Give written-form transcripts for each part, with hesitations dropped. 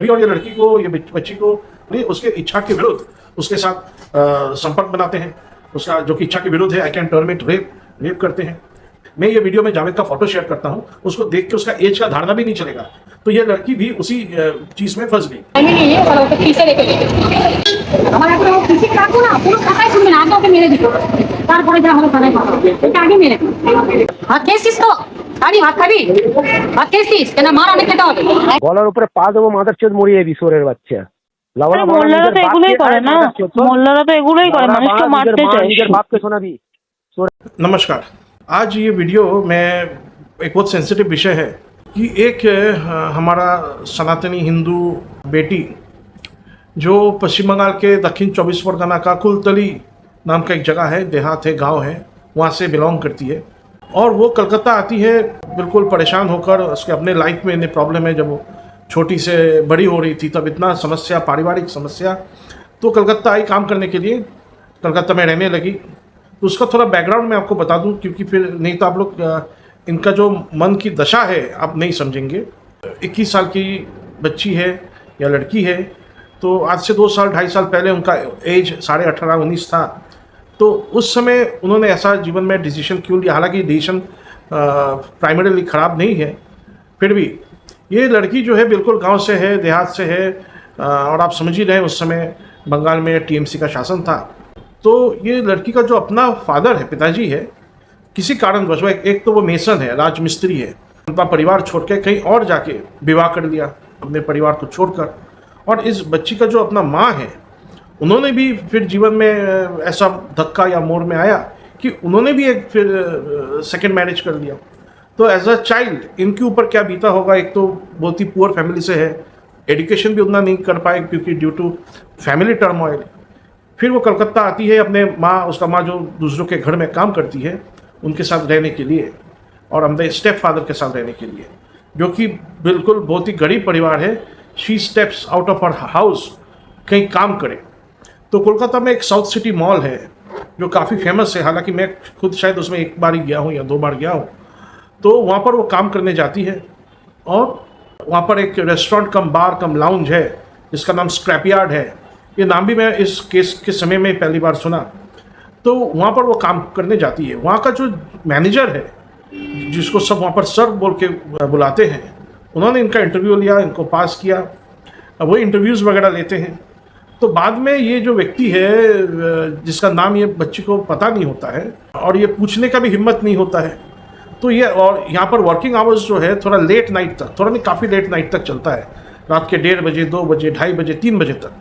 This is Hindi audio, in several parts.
और ये लड़की को, ये बच्ची को उसके इच्छा के विरुद्ध उसके साथ संपर्क बनाते हैं, उसका जो कि इच्छा के विरुद्ध है। I can term it rape करते हैं। मैं ये वीडियो में जावेद का फोटो शेयर करता हूँ, उसको देख के उसका एज का धारणा भी नहीं चलेगा। तो ये लड़की भी उसी चीज में फंस गई। গলার উপরে পা দেবো মাদার চোদ মরিয়ে দিস ওরের বাচ্চা। মোল্লারা তো এগুলোই করে না, মোল্লারা তো এগুলোই করে, মানুষকে মারতে চায়। নিজের বাপকে শোনাবি। नमस्कार, आज ये वीडियो में एक बहुत सेंसिटिव विषय है कि एक हमारा सनातनी हिंदू बेटी जो पश्चिम बंगाल के दक्षिण 24 परगना का कुलतली नाम का एक जगह है, देहात है, गांव है, वहाँ से बिलोंग करती है। और वो कलकत्ता आती है बिल्कुल परेशान होकर। उसके अपने लाइफ में इतनी प्रॉब्लम है, जब वो छोटी से बड़ी हो रही थी तब इतना समस्या, पारिवारिक समस्या, तो कलकत्ता आई काम करने के लिए, कलकत्ता में रहने लगी। तो उसका थोड़ा बैकग्राउंड मैं आपको बता दूं, क्योंकि फिर नहीं तो आप लोग इनका जो मन की दशा है आप नहीं समझेंगे। 21 साल की बच्ची है या लड़की है, तो आज से 2 साल 2.5 साल पहले उनका एज 18.5-19 था। तो उस समय उन्होंने ऐसा जीवन में डिसीजन क्यों लिया, हालांकि डिसीजन प्राइमरीली ख़राब नहीं है, फिर भी ये लड़की जो है बिल्कुल गांव से है, देहात से है। और आप समझ ही रहे हैं उस समय बंगाल में टीएमसी का शासन था। तो ये लड़की का जो अपना फादर है, पिताजी है, किसी कारणवश एक तो वो मेसन है, राजमिस्त्री है, अपना परिवार छोड़ के कहीं और जाके विवाह कर लिया अपने परिवार को छोड़कर। और इस बच्ची का जो अपना माँ है, उन्होंने भी फिर जीवन में ऐसा धक्का या मोड़ में आया कि उन्होंने भी एक फिर सेकेंड मैरिज कर लिया। तो एज अ चाइल्ड इनके ऊपर क्या बीता होगा। एक तो बहुत ही पुअर फैमिली से है, एजुकेशन भी उतना नहीं कर पाए क्योंकि ड्यू टू फैमिली टर्मोइल। फिर वो कलकत्ता आती है अपने माँ, उसका माँ जो दूसरों के घर में काम करती है, उनके साथ रहने के लिए, और अपने स्टेप फादर के साथ रहने के लिए, जो कि बिल्कुल बहुत ही गरीब परिवार है। She steps out of her house कहीं काम करे। तो कोलकाता में एक साउथ सिटी मॉल है जो काफ़ी फेमस है, हालांकि मैं खुद शायद उसमें 1 बार ही गया हूँ या 2 बार गया हूँ। तो वहाँ पर वो काम करने जाती है, और वहाँ पर एक रेस्टोरेंट कम बार कम लाउंज है जिसका नाम स्क्रैप यार्ड है। ये नाम भी मैं इस केस के समय में पहली बार सुना। तो वहाँ पर वो काम करने जाती है। वहाँ का जो मैनेजर है, जिसको सब वहाँ पर सर बोल के बुलाते हैं, उन्होंने इनका इंटरव्यू लिया, इनको पास किया। अब वो इंटरव्यूज़ वगैरह लेते हैं। तो बाद में ये जो व्यक्ति है, जिसका नाम ये बच्ची को पता नहीं होता है और ये पूछने का भी हिम्मत नहीं होता है, तो ये, और यहाँ पर वर्किंग आवर्स जो है थोड़ा लेट नाइट तक, थोड़ा नहीं काफ़ी लेट नाइट तक चलता है, रात के 1:30 बजे, 2 बजे, 2:30 बजे, 3 बजे तक।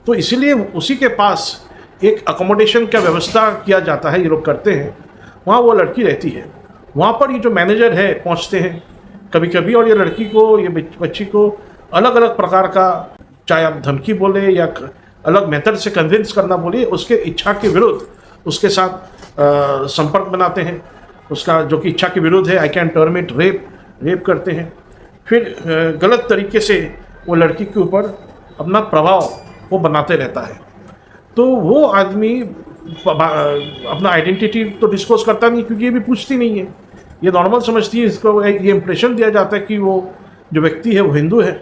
तो इसीलिए उसी के पास एक अकोमोडेशन का व्यवस्था किया जाता है, ये लोग करते हैं। वहाँ वो लड़की रहती है। वहाँ पर ये जो मैनेजर है पहुँचते हैं कभी कभी, और ये लड़की को, ये बच्ची को अलग अलग प्रकार का, चाहे आप धमकी बोले या अलग मेथड से कन्विंस करना बोले, उसके इच्छा के विरुद्ध उसके साथ संपर्क बनाते हैं, उसका जो कि इच्छा के विरुद्ध है। I can term it rape करते हैं। फिर गलत तरीके से वो लड़की के ऊपर अपना प्रभाव वो बनाते रहता है। तो वो आदमी अपना आइडेंटिटी तो डिस्क्लोज करता नहीं, क्योंकि ये भी पूछती नहीं है, ये नॉर्मल समझती है। इसको ये इंप्रेशन दिया जाता है कि वो जो व्यक्ति है वो हिंदू है।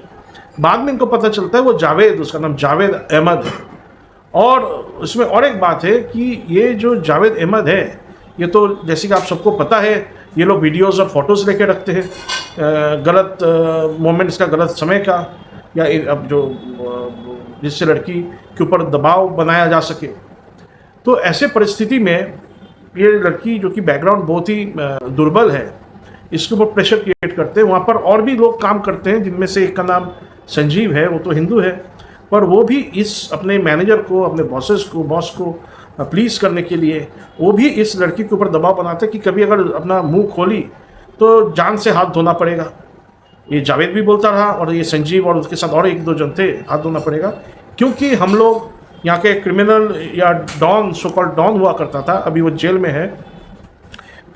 बाद में इनको पता चलता है वो जावेद, उसका नाम जावेद अहमद है। और उसमें और एक बात है कि ये जो जावेद अहमद है, ये तो जैसे कि आप सबको पता है, ये लोग वीडियोस और फोटोज़ लेके रखते हैं गलत मोमेंट्स का, गलत समय का, या अब जो जिससे लड़की के ऊपर दबाव बनाया जा सके। तो ऐसे परिस्थिति में ये लड़की, जो कि बैकग्राउंड बहुत ही दुर्बल है, इसके ऊपर प्रेशर क्रिएट करते हैं। वहाँ पर और भी लोग काम करते हैं, जिनमें से एक का नाम संजीव है, वो तो हिंदू है, पर वो भी इस अपने मैनेजर को, अपने बॉस को प्लीज़ करने के लिए वो भी इस लड़की के ऊपर दबाव बनाते हैं कि कभी अगर अपना मुंह खोली तो जान से हाथ धोना पड़ेगा। ये जावेद भी बोलता रहा, और ये संजीव और उसके साथ और 1-2 जन थे, हाथ धोना पड़ेगा, क्योंकि हम लोग यहाँ के क्रिमिनल या डॉन, सो कॉल्ड डॉन हुआ करता था, अभी वो जेल में है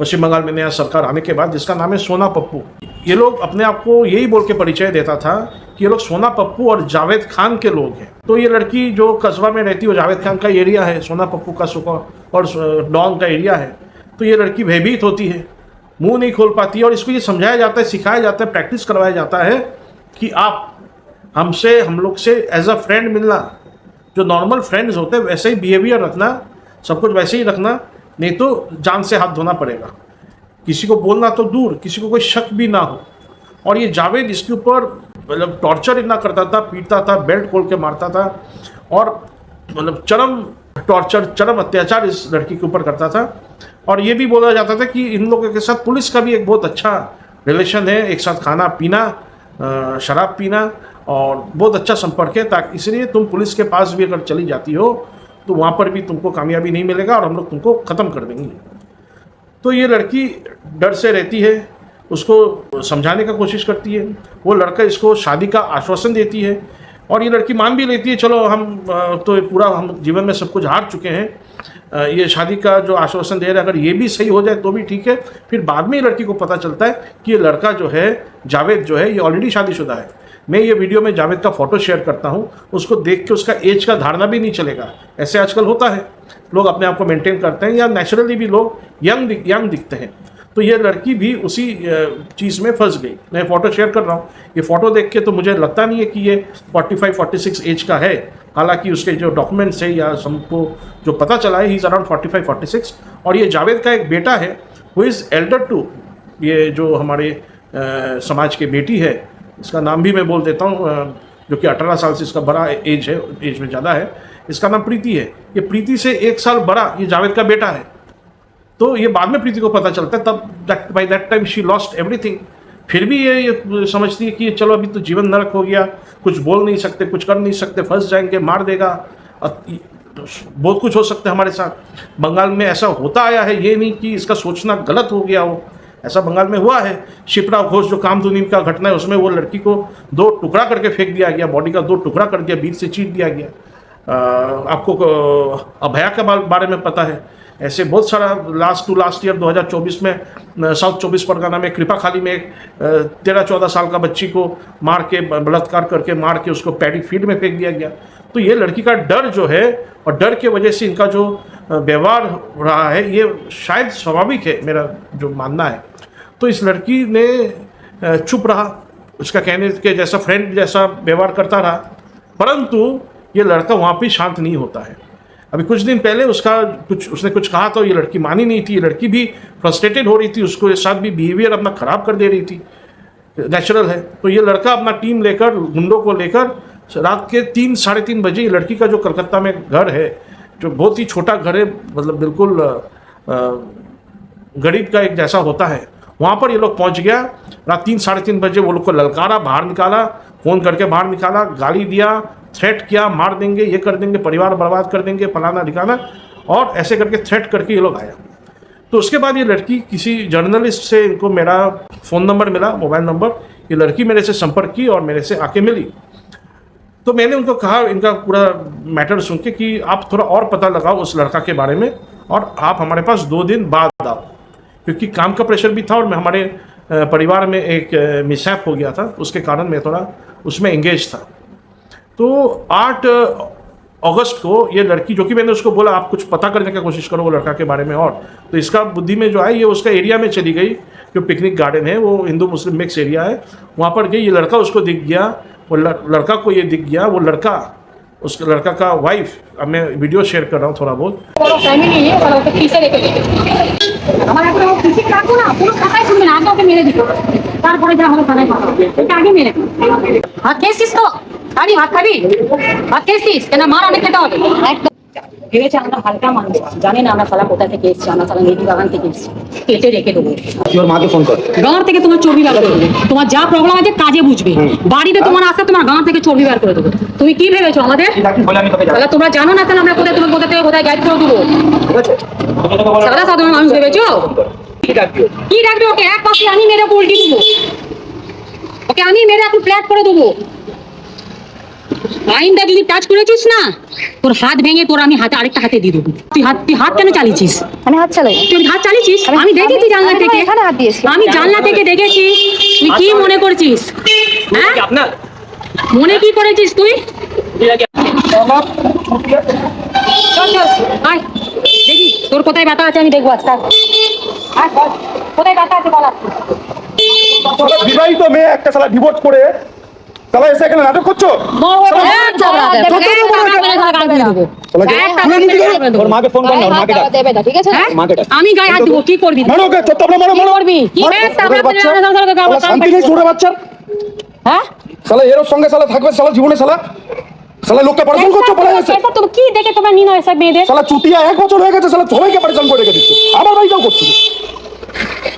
पश्चिम बंगाल में नया सरकार आने के बाद, जिसका नाम है सोना पप्पू। ये लोग अपने आप को यही बोल के परिचय देता था कि ये लोग सोना पप्पू और जावेद खान के लोग हैं। तो ये लड़की जो कस्बा में रहती है, वो जावेद खान का एरिया है, सोना पप्पू का और डॉन का एरिया है। तो ये लड़की भयभीत होती है, मुंह नहीं खोल पाती है, और इसको ये समझाया जाता है, सिखाया जाता है, प्रैक्टिस करवाया जाता है कि आप हमसे हम लोग से एज अ फ्रेंड मिलना, जो नॉर्मल फ्रेंड्स होते हैं वैसे ही बिहेवियर रखना, सब कुछ वैसे ही रखना, नहीं तो जान से हाथ धोना पड़ेगा। किसी को बोलना तो दूर, किसी को कोई शक भी ना हो। और ये जावेद इसके ऊपर मतलब टॉर्चर इतना करता था, पीटता था, बेल्ट खोल के मारता था और मतलब चरम टॉर्चर, चरम अत्याचार इस लड़की के ऊपर करता था। और ये भी बोला जाता था कि इन लोगों के साथ पुलिस का भी एक बहुत अच्छा रिलेशन है, एक साथ खाना पीना, शराब पीना और बहुत अच्छा संपर्क है, ताकि इसलिए तुम पुलिस के पास भी अगर चली जाती हो तो वहाँ पर भी तुमको कामयाबी नहीं मिलेगा और हम लोग तुमको ख़त्म कर देंगे। तो ये लड़की डर से रहती है, उसको समझाने का कोशिश करती है, वो लड़का इसको शादी का आश्वासन देती है और ये लड़की मान भी लेती है, चलो हम तो पूरा हम जीवन में सब कुछ हार चुके हैं, ये शादी का जो आश्वासन दे रहे हैं अगर ये भी सही हो जाए तो भी ठीक है। फिर बाद में ये लड़की को पता चलता है कि ये लड़का जो है जावेद जो है ये ऑलरेडी शादीशुदा है। मैं ये वीडियो में जावेद का फ़ोटो शेयर करता हूँ, उसको देख के उसका एज का धारणा भी नहीं चलेगा। ऐसे आजकल होता है, लोग अपने आप को मेंटेन करते हैं या नेचुरली भी लोग यंग दिखते हैं। तो ये लड़की भी उसी चीज़ में फंस गई। मैं फ़ोटो शेयर कर रहा हूँ, ये फ़ोटो देख के तो मुझे लगता नहीं है कि ये 45-46 एज का है, हालांकि उसके जो डॉक्यूमेंट्स है या हमको जो पता चला है ही इज़ अराउंड 45-46। और ये जावेद का एक बेटा है हु इज़ एल्डर टू, ये जो हमारे समाज की बेटी है, इसका नाम भी मैं बोल देता हूँ, जो कि 18 साल से इसका बड़ा एज है, एज में ज़्यादा है, इसका नाम प्रीति है। ये प्रीति से 1 साल बड़ा ये जावेद का बेटा है। तो ये बाद में प्रीति को पता चलता है, तब by that time she lost everything. फिर भी ये समझती है कि चलो अभी तो जीवन नरक हो गया, कुछ बोल नहीं सकते, कुछ कर नहीं सकते, फंस जाएंगे, मार देगा, बहुत कुछ हो सकता है हमारे साथ। बंगाल में ऐसा होता आया है, ये नहीं कि इसका सोचना गलत हो गया हो, ऐसा बंगाल में हुआ है। शिप्रा घोष जो कामधुनी का घटना है उसमें वो लड़की को 2 टुकड़ा करके फेंक दिया गया, बॉडी का 2 टुकड़ा कर दिया, बीच से चीर दिया गया। आपको अभया के बारे में पता है, ऐसे बहुत सारा लास्ट ईयर 2024 में साउथ 24 परगना में कृपाखाली में एक 13-14 साल का बच्ची को मार के, बलात्कार करके मार के उसको पैडी फील्ड में फेंक दिया गया। तो ये लड़की का डर जो है और डर के वजह से इनका जो व्यवहार रहा है ये शायद स्वाभाविक है, मेरा जो मानना है। तो इस लड़की ने चुप रहा, उसका कहने के जैसा फ्रेंड जैसा व्यवहार करता रहा, परंतु ये लड़का वहाँ पे शांत नहीं होता है। अभी कुछ दिन पहले उसने कुछ कहा तो ये लड़की मानी नहीं थी, ये लड़की भी फ्रस्ट्रेटेड हो रही थी, उसको साथ भी बिहेवियर अपना ख़राब कर दे रही थी, नेचुरल है। तो ये लड़का अपना टीम लेकर, गुंडों को लेकर रात के 3-3:30 बजे, ये लड़की का जो कलकत्ता में घर है, जो बहुत ही छोटा घर है, मतलब बिल्कुल गरीब का एक जैसा होता है, वहाँ पर ये लोग पहुँच गया। रात 3-3:30 बजे वो लोग को ललकारा, बाहर निकाला, फ़ोन करके बाहर निकाला, गाली दिया, थ्रेट किया, मार देंगे, ये कर देंगे, परिवार बर्बाद कर देंगे, फलाना ठिकाना, और ऐसे करके थ्रेट करके ये लोग आया। तो उसके बाद ये लड़की किसी जर्नलिस्ट से, इनको मेरा फ़ोन नंबर मिला, मोबाइल नंबर, ये लड़की मेरे से संपर्क की और मेरे से आके मिली। तो मैंने उनको कहा, इनका पूरा मैटर सुन के, कि आप थोड़ा और पता लगाओ उस लड़का के बारे में और आप हमारे पास 2 दिन बाद आओ, क्योंकि काम का प्रेशर भी था और मैं हमारे परिवार में एक मिसहैप हो गया था, उसके कारण मैं थोड़ा उसमें एंगेज था। तो 8 अगस्त को ये लड़की, जो कि मैंने उसको बोला आप कुछ पता करने की कोशिश करो वो लड़का के बारे में, और तो इसका बुद्धि में जो है ये उसका एरिया में चली गई, जो पिकनिक गार्डन है, वो हिंदू मुस्लिम मिक्स एरिया है, वहाँ पर गई। ये लड़का उसको दिख गया, वो लड़का को ये दिख गया, वो लड़का, उस लड़का का वाइफ, अब मैं वीडियो शेयर कर रहा हूँ थोड़ा बहुत। ভেবেছে আমরা হালকা মানুষ, জানে না আমরা সালা কোথা থেকে এসেছি, আমরা সালা নেতি বাগান থেকে এসেছি, কেটে রেখে দেবো। তোর মাকে ফোন কর, গাঁর থেকে তোমার চর্বি বার করে দেবো, তোমার যা প্রবলেম আছে কাজে বুঝবে, বাড়িতে তোমার আসে তোমার গাঁ থেকে চর্বি বার করে দেবো। তুমি কি ভেবেছো আমাদের? তাহলে তোমরা জানো না কেন আমরা কোথায়, তোমার কোথা থেকে কোথায় গাইড করে দেবো? সাদা সাধারণ মানুষ ভেবেছো? কি ডাকবে ওকে? এক পাশে আমি মেরে উল্টি দেবো, ওকে আমি মেরে এখন ফ্ল্যাট করে দেবো। আইনটা যদি টাচ করেছিস না, তোর হাত ভেঙে তোর আমি হাতে আরেকটা হাতে দিয়ে দেবো। তুই হাত কেন চালিয়েছিস? আমি হাত চালাই? তুই হাত চালিয়েছিস? আমি দেখেছি জানলা থেকে, এখানে হাত দিয়েছি, আমি জানলা থেকে দেখেছি। তুই কি মনে করছিস? হ্যাঁ, মনে কি করেছিস তুই? চল চল আয়, দেখি তোর কোথায় ব্যথা আছে আমি দেখবো আজকে। আয় বল, কোথায় ব্যথা আছে বল। বিবাহিত মেয়ে একটা শালা ডিভোর্স করে তাহলে এসে এখানে নাটক করছো ওর মাকে ফোন কর না, ওর মাকে ডাক। ঠিক আছে মাকে ডাক। আমি গায়ে হাত দিব, কি করবি তুই? মারো ওকে, চত্বরে মারো, কি মারো। করবি? কি সুরের বাচ্চা। শালা শান্তি নেই সুরের বাচ্চার। হ্যাঁ শালা এর সঙ্গে শালা থাকবে শালা জীবনে শালা লোককে পরেশান করছো বলে গেছে। ऐसा तुम কি দেখে তোমরা নিনো এসব মেয়েদের? শালা চুতিয়া 1 বছর হয়ে গেছে শালা সবাইকে পরেশান করে রেখে দিচ্ছ। আমার বাড়িটাও করছো।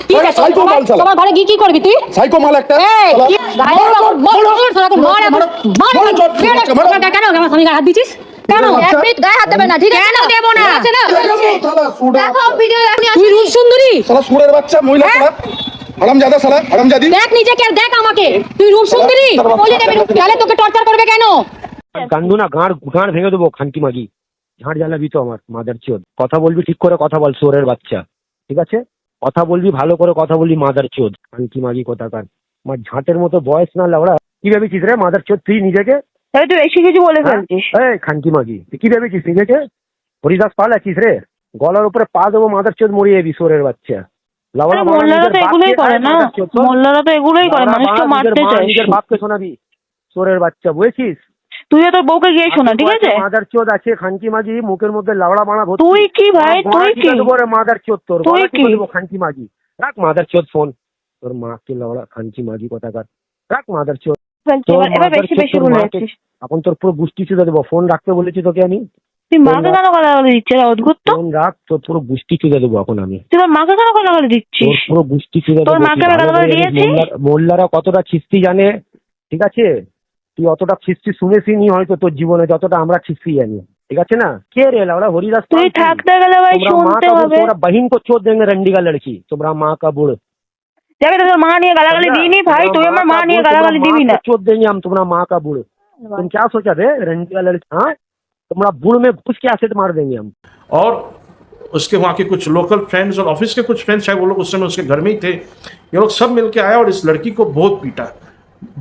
কি দেখে? সাইকো মাল শালা। তোমার ঘরে কি করবি তুই? সাইকো মাল একটা। এই শালা- কি গায়ে মারো, মার মারো, শালা তো মার মারো, মারো, মারো, মারো। কেন আমার স্বামী গায়ে হাত দিছিস? কেন বাচ্চা। এক মিনিট গায়ে হাত দেবে না, ঠিক আছে? কেন দেব না? আছে না? শালা সুরের দেখো ভিডিও তুই রূপ সুন্দরী শালা সুরের বাচ্চা মহিলা শালা হারামজাদা শালা হারামজাদি। দেখ নিজেকে আর দেখ আমাকে, তুই রূপ সুন্দরী বলে দেবে তাহলে তোকে টর্চার করবে কেন? গান্ডু না গাঁড় গাঁড় ভেঙে দেবো খানকি মাগি। ঝাঁট জ্বালাবি তো আমার মাদার চোদ। কথা বলবি ঠিক করে কথা বল সোরের বাচ্চা, ঠিক আছে? কথা বলবি ভালো করে কথা বলবি মাদার চোদ খানকি মাগি কোথাকার। আমার ঝাঁটের মতো বয়স না লাউড়া। কি ভেবেছিস রে মাদার চোদ তুই নিজেকে? তাহলে তুই বেশি কিছু বলে ফেলছিস। এই খানকি মাগি তুই কি ভেবেছিস নিজেকে? হরিদাস পাল আছিস রে? গলার উপরে পা দেবো মাদার চোদ মরিয়ে যাবি সোরের বাচ্চা। লাউড়া আরে মোল্লারা তো এগুলোই করে না, মোল্লারা তো এগুলোই করে, মানুষকে মারতে চায়। নিজের বাপকে শোনাবি সোরের বাচ্চা, বুঝেছিস? তুইও তোর বউকে গিয়ে শোনা, ঠিক আছে? মাদার চোদ আছে খানকি মাগি, মুখের মধ্যে লাউড়া বানা ভর্তি। তুই কি ভাই, তুই কি? মাদার চোদ তোর তুই গলা কি? টিপে দেবো খানকি মাগি। রাখ মাদার চোদ ফোন। তোর মাকে লাউড়া খানকি মাগি কোথাকার। রাখ মাদার চোদ। এবার বেশি বেশি বলে যাচ্ছিস। এখন তোর পুরো গুষ্টি চুদে দেবো। ফোন রাখতে বলেছি তোকে আমি। তুই মাকে কেন গালাগালি দিচ্ছিস? অদ্ভুত তো। ফোন রাখ, তোর পুরো গুষ্টি চুদে দেবো এখন আমি। তুই তোর মাকে কেন গালাগালি তোর দিচ্ছিস? পুরো গুষ্টি চুদে তোর দেবো। মাকে আমি গালাগালি দিয়েছি? মোল্লারা কতটা খিস্তি জানে, ঠিক আছে? তুই অতটা খিস্তি শুনেছিনি হয়তো তোর জীবনে যতটা আমরা খিস্তি জানি, ঠিক আছে না? কে রে লাউড়া হরিদাস পাল তুই তুই? থাকতে গেলে ভাই তোমরা माँ শুনতে का बुड़, হবে। তোমরা बहन को चोद देंगे रंडी का लड़की। তোমরা माँ का बुड़। যাবে তোর মা নিয়ে গালাগালি দিইনি ভাই, তুই আমার মা নিয়ে গালাগালি দিবি না। चोद देंगे हम तुम्हारा माँ का बुड़। तुम क्या सोचा थे रंडी का लड़की? हाँ तुम्हारा बुड़ में घुस के ऐसे मार देंगे हम। और उसके वहाँ के कुछ लोकल फ्रेंड्स और ऑफिस के कुछ फ्रेंड्स शायद वो लोग उस समय उसके घर में ही थे। ये लोग सब मिलके आए और इस लड़की को बहुत पीटा।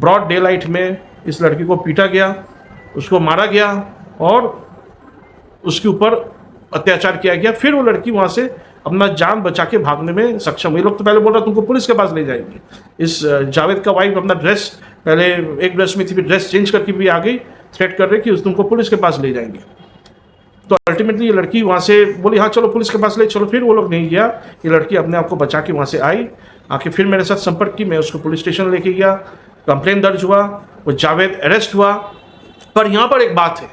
ब्रॉड डे लाइट में इस लड़की को पीटा गया, उसको मारा गया और उसके ऊपर अत्याचार किया गया। फिर वो लड़की वहाँ से अपना जान बचा के भागने में सक्षम हुई। लोग तो पहले बोल रहा तुमको पुलिस के पास ले जाएंगे। इस जावेद का वाइफ अपना ड्रेस पहले एक ड्रेस में थी, फिर ड्रेस चेंज करके भी आ गई, थ्रेट कर रही कि तुमको पुलिस के पास ले जाएंगे। तो अल्टीमेटली ये लड़की वहाँ से बोली हाँ चलो पुलिस के पास ले चलो। फिर वो लोग नहीं गया। ये लड़की अपने आप को बचा के वहाँ से आई, आके फिर मेरे साथ संपर्क की। मैं उसको पुलिस स्टेशन लेके गया, कंप्लेन दर्ज हुआ, वो जावेद अरेस्ट हुआ। पर यहाँ पर एक बात है,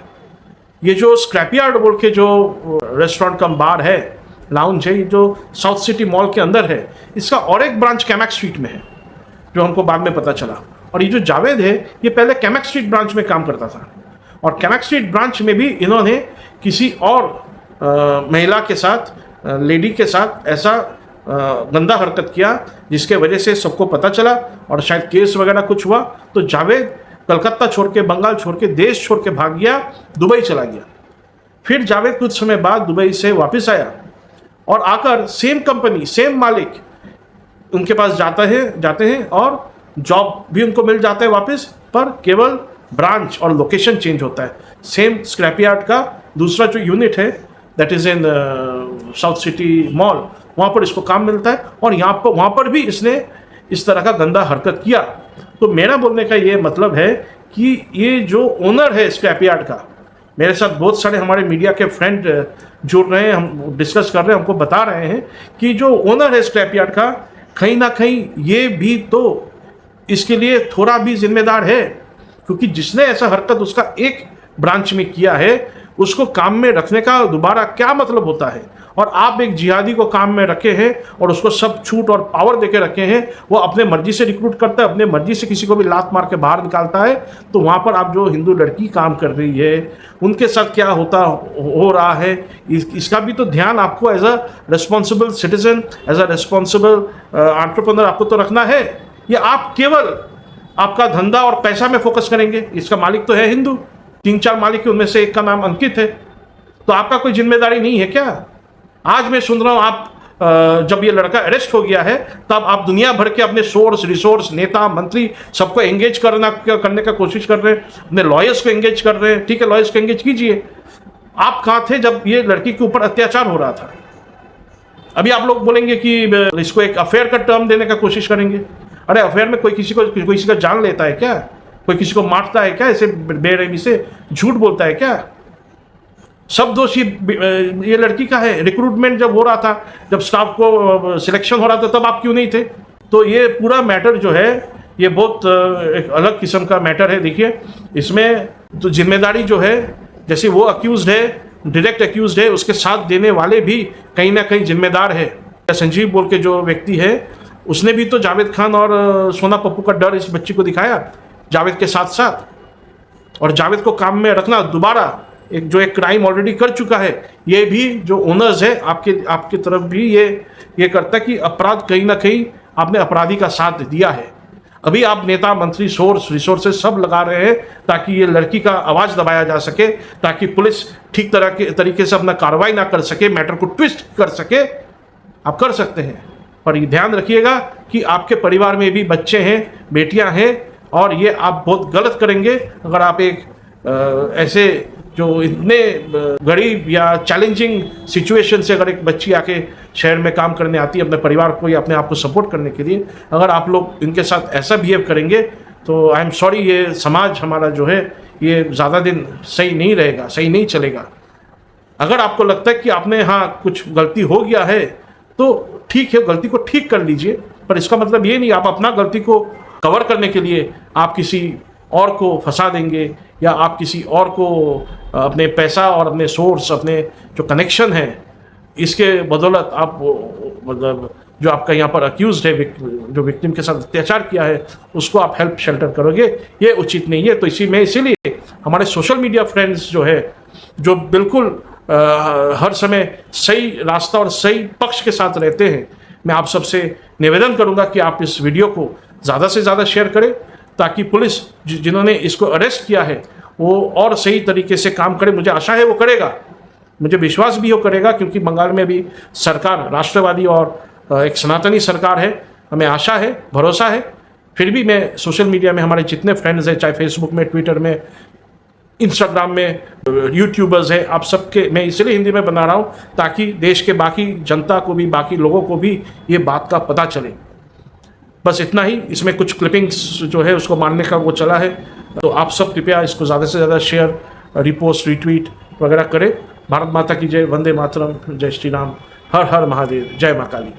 ये जो स्क्रैप यार्ड बोल के जो रेस्टोरेंट कम बार है, लाउंज है, ये जो साउथ सिटी मॉल के अंदर है, इसका और एक ब्रांच कैमैक्स स्ट्रीट में है, जो हमको बाद में पता चला। और ये जो जावेद है ये पहले कैमैक्स स्ट्रीट ब्रांच में काम करता था और कैमैक्स स्ट्रीट ब्रांच में भी इन्होंने किसी और महिला के साथ, लेडी के साथ ऐसा गंदा हरकत किया जिसके वजह से सबको पता चला और शायद केस वगैरह कुछ हुआ। तो जावेद कलकत्ता छोड़ के, बंगाल छोड़ के, देश छोड़ के भाग गया, दुबई चला गया। फिर जावेद कुछ समय बाद दुबई से वापस आया और आकर सेम कंपनी, सेम मालिक उनके पास जाते हैं और जॉब भी उनको मिल जाता है वापस, पर केवल ब्रांच और लोकेशन चेंज होता है। सेम स्क्रैप यार्ड का दूसरा जो यूनिट है that is in south city mall, वहाँ पर इसको काम मिलता है और वहाँ पर भी इसने इस तरह का गंदा हरकत किया। तो मेरा बोलने का ये मतलब है कि ये जो ओनर है स्क्रैप यार्ड का, मेरे साथ बहुत सारे हमारे मीडिया के फ्रेंड जुड़ रहे हैं, हम डिस्कस कर रहे हैं, हमको बता रहे हैं कि जो ओनर है स्क्रैप यार्ड का, कहीं ना कहीं ये भी तो इसके लिए थोड़ा भी जिम्मेदार है, क्योंकि जिसने ऐसा हरकत उसका एक ब्रांच में किया है उसको काम में रखने का दोबारा क्या मतलब होता है। और आप एक जिहादी को काम में रखे हैं और उसको सब छूट और पावर देके रखे हैं, वो अपने मर्जी से रिक्रूट करता है, अपने मर्जी से किसी को भी लात मार के बाहर निकालता है। तो वहाँ पर आप जो हिंदू लड़की काम कर रही है उनके साथ क्या हो रहा है, इसका भी तो ध्यान आपको as a responsible citizen, as a responsible entrepreneur आपको तो रखना है। ये आप केवल आपका धंधा और पैसा में फोकस करेंगे। इसका मालिक तो है हिंदू, 3-4 मालिक है, उनमें से एक का नाम अंकित है। तो आपका कोई जिम्मेदारी नहीं है क्या? आज मैं सुन रहा हूँ आप जब ये लड़का अरेस्ट हो गया है तब आप दुनिया भर के अपने सोर्स, रिसोर्स, नेता, मंत्री सबको एंगेज करने का कोशिश कर रहे हैं, अपने लॉयर्स को एंगेज कर रहे हैं। ठीक है, लॉयर्स को एंगेज कीजिए। आप कहाँ थे जब ये लड़की के ऊपर अत्याचार हो रहा था? अभी आप लोग बोलेंगे कि इसको एक अफेयर का टर्म देने का कोशिश करेंगे। अरे अफेयर में कोई किसी का जान लेता है क्या? कोई किसी को मारता है क्या ऐसे बेरहमी से? झूठ बोलता है क्या? सब दोष ये लड़की का है। रिक्रूटमेंट जब हो रहा था, जब स्टाफ को सिलेक्शन हो रहा था, तब आप क्यों नहीं थे? तो ये पूरा मैटर जो है ये बहुत एक अलग किस्म का मैटर है। देखिए, इसमें तो जिम्मेदारी जो है, जैसे वो अक्यूज्ड है, डायरेक्ट अक्यूज्ड है, उसके साथ देने वाले भी कहीं ना कहीं जिम्मेदार है। संजीव बोल के जो व्यक्ति है, उसने भी तो जावेद खान और सोना पप्पू का डर इस बच्ची को दिखाया जावेद के साथ साथ, और जावेद को काम में रखना दोबारा एक क्राइम ऑलरेडी कर चुका है। ये भी जो ओनर्स है आपके तरफ भी ये करता है कि अपराध कहीं ना कहीं आपने अपराधी का साथ दिया है। अभी आप नेता, मंत्री, सोर्स, रिसोर्सेज सब लगा रहे हैं ताकि ये लड़की का आवाज़ दबाया जा सके, ताकि पुलिस ठीक तरीके से अपना कार्रवाई ना कर सके, मैटर को ट्विस्ट कर सके। आप कर सकते हैं, पर ये ध्यान रखिएगा कि आपके परिवार में भी बच्चे हैं, बेटियां हैं, और ये आप बहुत गलत करेंगे अगर आप एक ऐसे जो इतने गरीब या चैलेंजिंग सिचुएशन से अगर एक बच्ची आके शहर में काम करने आती है अपने परिवार को या अपने आप को सपोर्ट करने के लिए, अगर आप लोग इनके साथ ऐसा बिहेव करेंगे तो आई एम सॉरी, ये समाज हमारा जो है ये ज़्यादा दिन सही नहीं रहेगा, सही नहीं चलेगा। अगर आपको लगता है कि आपने हाँ कुछ गलती हो गया है तो ठीक है, गलती को ठीक कर लीजिए, पर इसका मतलब ये नहीं आप अपना गलती को कवर करने के लिए आप किसी और को फंसा देंगे, या आप किसी और को अपने पैसा और अपने सोर्स, अपने जो कनेक्शन है, इसके बदौलत आप मतलब जो आपका यहाँ पर अक्यूज्ड है, जो विक्टिम के साथ अत्याचार किया है, उसको आप हेल्प शेल्टर करोगे, ये उचित नहीं है। तो इसीलिए हमारे सोशल मीडिया फ्रेंड्स जो है, जो बिल्कुल हर समय सही रास्ता और सही पक्ष के साथ रहते हैं, मैं आप सबसे निवेदन करूंगा कि आप इस वीडियो को ज़्यादा से ज़्यादा शेयर करें, ताकि पुलिस जिन्होंने इसको अरेस्ट किया है वो और सही तरीके से काम करे। मुझे आशा है वो करेगा, मुझे विश्वास भी वो करेगा, क्योंकि बंगाल में भी सरकार राष्ट्रवादी और एक सनातनी सरकार है। हमें आशा है, भरोसा है। फिर भी मैं सोशल मीडिया में हमारे जितने फ्रेंड्स हैं, चाहे फेसबुक में, ट्विटर में, इंस्टाग्राम में, यूट्यूबर्स हैं, आप सबके मैं इसलिए हिंदी में बना रहा हूँ ताकि देश के बाकी जनता को भी, बाकी लोगों को भी ये बात का पता चले। बस इतना ही। इसमें कुछ क्लिपिंग्स जो है उसको मारने का वो चला है, तो आप सब कृपया इसको ज़्यादा से ज़्यादा शेयर, रिपोस्ट, रिट्वीट वगैरह करें। भारत माता की जय, वंदे मातरम, जय श्री राम, हर हर महादेव, जय माँ काली।